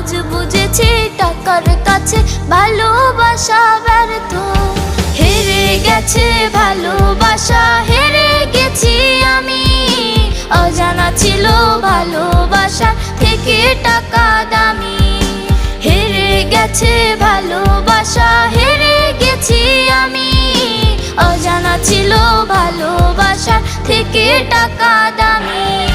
আজ বুঝেছি টাকার কাছে ভালোবাসা ব্যর্থ। হেরে গেছে ভালোবাসা, হেরে গেছি আমি। অজানা ছিল ভালোবাসা থেকে টাকা দামি। হেরে গেছে ভালোবাসা, হেরে গেছি আমি। অজানা ছিল ভালোবাসা থেকে টাকা দামি।